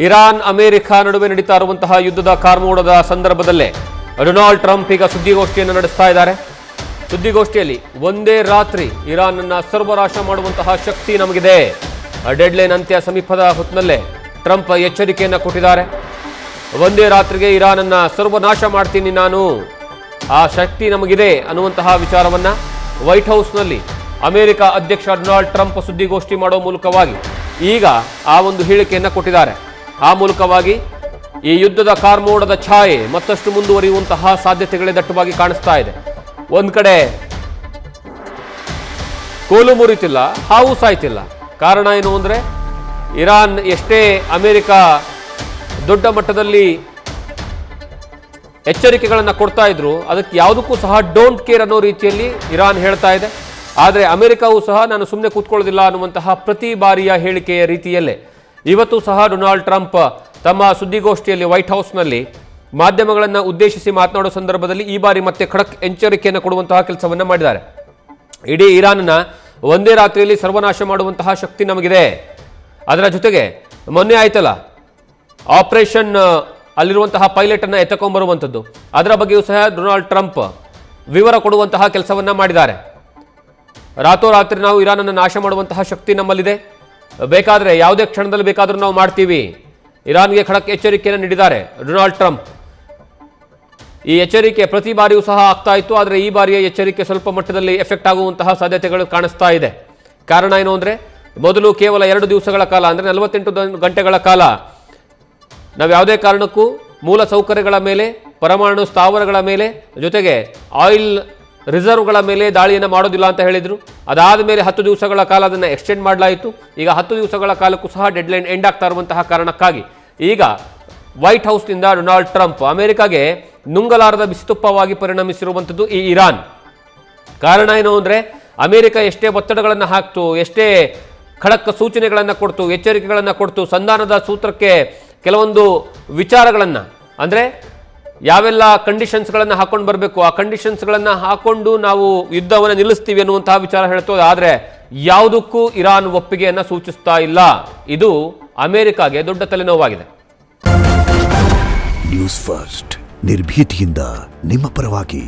Iran America ನಡುವೆ ನಡೀತಾ ಇರುವಂತಹ ಯುದ್ಧದ ಕಾರ್ಮೋಡದ ಸಂದರ್ಭದಲ್ಲೇ ಡೊನಾಲ್ಡ್ ಟ್ರಂಪ್ ಈಗ ಸುದ್ದಿಗೋಷ್ಠಿಯನ್ನು ನಡೆಸ್ತಾ ಇದ್ದಾರೆ. ಸುದ್ದಿಗೋಷ್ಠಿಯಲ್ಲಿ ಒಂದೇ ರಾತ್ರಿ ಇರಾನ್ ಅನ್ನ ಸರ್ವನಾಶ ಮಾಡುವಂತಹ ಶಕ್ತಿ ನಮಗಿದೆ. ಡೆಡ್ಲೈನ್ ಅಂತ್ಯ ಸಮೀಪದ ಹೊತ್ತಿನಲ್ಲೇ ಟ್ರಂಪ್ ಎಚ್ಚರಿಕೆಯನ್ನು ಕೊಟ್ಟಿದ್ದಾರೆ. ಒಂದೇ ರಾತ್ರಿಗೆ ಇರಾನ್ ಅನ್ನ ಸರ್ವನಾಶ ಮಾಡ್ತೀನಿ ನಾನು, ಆ ಶಕ್ತಿ ನಮಗಿದೆ ಅನ್ನುವಂತಹ ವಿಚಾರವನ್ನ ವೈಟ್ ಹೌಸ್ನಲ್ಲಿ ಅಮೆರಿಕ ಅಧ್ಯಕ್ಷ ಡೊನಾಲ್ಡ್ ಟ್ರಂಪ್ ಸುದ್ದಿಗೋಷ್ಠಿ ಮಾಡೋ ಮೂಲಕವಾಗಿ ಈಗ ಆ ಒಂದು ಹೇಳಿಕೆಯನ್ನು ಕೊಟ್ಟಿದ್ದಾರೆ. ಆ ಮೂಲಕವಾಗಿ ಈ ಯುದ್ಧದ ಕಾರ್ಮೋಡದ ಛಾಯೆ ಮತ್ತಷ್ಟು ಮುಂದುವರಿಯುವಂತಹ ಸಾಧ್ಯತೆಗಳೇ ದಟ್ಟವಾಗಿ ಕಾಣಿಸ್ತಾ ಇದೆ. ಒಂದ್ ಕಡೆ ಕೋಲು ಮುರಿತಿಲ್ಲ, ಹಾವು ಸಾಯ್ತಿಲ್ಲ. ಕಾರಣ ಏನು ಅಂದ್ರೆ ಇರಾನ್ ಎಷ್ಟೇ ಅಮೆರಿಕ ದೊಡ್ಡ ಮಟ್ಟದಲ್ಲಿ ಎಚ್ಚರಿಕೆಗಳನ್ನು ಕೊಡ್ತಾ ಇದ್ರು, ಅದಕ್ಕೆ ಯಾವುದಕ್ಕೂ ಸಹ ಡೋಂಟ್ ಕೇರ್ ಅನ್ನೋ ರೀತಿಯಲ್ಲಿ ಇರಾನ್ ಹೇಳ್ತಾ ಇದೆ. ಆದರೆ ಅಮೆರಿಕವೂ ಸಹ ನಾನು ಸುಮ್ಮನೆ ಕೂತ್ಕೊಳ್ಳೋದಿಲ್ಲ ಅನ್ನುವಂತಹ ಪ್ರತಿ ಬಾರಿಯ ಹೇಳಿಕೆಯ ರೀತಿಯಲ್ಲೇ ಇವತ್ತು ಸಹ ಡೊನಾಲ್ಡ್ ಟ್ರಂಪ್ ತಮ್ಮ ಸುದ್ದಿಗೋಷ್ಠಿಯಲ್ಲಿ ವೈಟ್ ಹೌಸ್ನಲ್ಲಿ ಮಾಧ್ಯಮಗಳನ್ನು ಉದ್ದೇಶಿಸಿ ಮಾತನಾಡೋ ಸಂದರ್ಭದಲ್ಲಿ ಈ ಬಾರಿ ಮತ್ತೆ ಖಡಕ್ ಎಚ್ಚರಿಕೆಯನ್ನು ಕೊಡುವಂತಹ ಕೆಲಸವನ್ನ ಮಾಡಿದ್ದಾರೆ. ಇಡೀ ಇರಾನ್ನ ಒಂದೇ ರಾತ್ರಿಯಲ್ಲಿ ಸರ್ವನಾಶ ಮಾಡುವಂತಹ ಶಕ್ತಿ ನಮಗಿದೆ. ಅದರ ಜೊತೆಗೆ ಮೊನ್ನೆ ಆಯ್ತಲ್ಲ ಆಪರೇಷನ್, ಅಲ್ಲಿರುವಂತಹ ಪೈಲಟ್ ಅನ್ನ ಎತ್ತಕೊಂಡ್ಬರುವಂಥದ್ದು, ಅದರ ಬಗ್ಗೆಯೂ ಸಹ ಡೊನಾಲ್ಡ್ ಟ್ರಂಪ್ ವಿವರ ಕೊಡುವಂತಹ ಕೆಲಸವನ್ನ ಮಾಡಿದ್ದಾರೆ. ರಾತ್ರೋರಾತ್ರಿ ನಾವು ಇರಾನ್ ಅನ್ನು ನಾಶ ಮಾಡುವಂತಹ ಶಕ್ತಿ ನಮ್ಮಲ್ಲಿದೆ, ಬೇಕಾದರೆ ಯಾವುದೇ ಕ್ಷಣದಲ್ಲಿ ಬೇಕಾದರೂ ನಾವು ಮಾಡ್ತೀವಿ. ಇರಾನ್ಗೆ ಖಡಕ್ ಎಚ್ಚರಿಕೆಯನ್ನು ನೀಡಿದ್ದಾರೆ ಡೊನಾಲ್ಡ್ ಟ್ರಂಪ್. ಈ ಎಚ್ಚರಿಕೆ ಪ್ರತಿ ಬಾರಿಯೂ ಸಹ ಆಗ್ತಾ ಇತ್ತು, ಆದರೆ ಈ ಬಾರಿಯ ಎಚ್ಚರಿಕೆ ಸ್ವಲ್ಪ ಮಟ್ಟದಲ್ಲಿ ಎಫೆಕ್ಟ್ ಆಗುವಂತಹ ಸಾಧ್ಯತೆಗಳು ಕಾಣಿಸ್ತಾ ಇದೆ. ಕಾರಣ ಏನು ಅಂದರೆ ಮೊದಲು ಕೇವಲ 2 ದಿವಸಗಳ ಕಾಲ ಅಂದರೆ 48 ಗಂಟೆಗಳ ಕಾಲ ನಾವು ಯಾವುದೇ ಕಾರಣಕ್ಕೂ ಮೂಲ ಸೌಕರ್ಯಗಳ ಮೇಲೆ, ಪರಮಾಣು ಸ್ಥಾವರಗಳ ಮೇಲೆ, ಜೊತೆಗೆ ಆಯಿಲ್ ರಿಸರ್ವ್ಗಳ ಮೇಲೆ ದಾಳಿಯನ್ನು ಮಾಡೋದಿಲ್ಲ ಅಂತ ಹೇಳಿದರು. ಅದಾದ ಮೇಲೆ 10 ದಿವಸಗಳ ಕಾಲ ಅದನ್ನು ಎಕ್ಸ್ಟೆಂಡ್ ಮಾಡಲಾಯಿತು. ಈಗ 10 ದಿವಸಗಳ ಕಾಲಕ್ಕೂ ಸಹ ಡೆಡ್ಲೈನ್ ಎಂಡ್ ಆಗ್ತಾ ಇರುವಂತಹ ಕಾರಣಕ್ಕಾಗಿ ಈಗ ವೈಟ್ ಹೌಸ್ನಿಂದ ಡೊನಾಲ್ಡ್ ಟ್ರಂಪ್ ಅಮೆರಿಕಾಗೆ ನುಂಗಲಾರದ ಬಿಸಿತುಪ್ಪವಾಗಿ ಪರಿಣಮಿಸಿರುವಂಥದ್ದು ಈ ಇರಾನ್. ಕಾರಣ ಏನು ಅಂದರೆ ಅಮೆರಿಕ ಎಷ್ಟೇ ಒತ್ತಡಗಳನ್ನು ಹಾಕ್ತು, ಎಷ್ಟೇ ಖಡಕ್ ಸೂಚನೆಗಳನ್ನು ಕೊಡ್ತು, ಎಚ್ಚರಿಕೆಗಳನ್ನು ಕೊಡ್ತು, ಸಂಧಾನದ ಸೂತ್ರಕ್ಕೆ ಕೆಲವೊಂದು ವಿಚಾರಗಳನ್ನು ಅಂದರೆ ಯಾವೆಲ್ಲ ಕಂಡೀಷನ್ಸ್ಗಳನ್ನು ಹಾಕೊಂಡು ಬರಬೇಕು, ಆ ಕಂಡೀಷನ್ಸ್ಗಳನ್ನು ಹಾಕೊಂಡು ನಾವು ಯುದ್ಧವನ್ನು ನಿಲ್ಲಿಸ್ತೀವಿ ಅನ್ನುವಂತಹ ವಿಚಾರ ಹೇಳ್ತದೆ. ಆದರೆ ಯಾವುದಕ್ಕೂ ಇರಾನ್ ಒಪ್ಪಿಗೆಯನ್ನು ಸೂಚಿಸ್ತಾ ಇಲ್ಲ. ಇದು ಅಮೆರಿಕಾಗೆ ದೊಡ್ಡ ತಲೆನೋವಾಗಿದೆ. ನ್ಯೂಸ್ ಫಸ್ಟ್ ನಿರ್ಭೀತಿಯಿಂದ ನಿಮ್ಮ ಪರವಾಗಿ.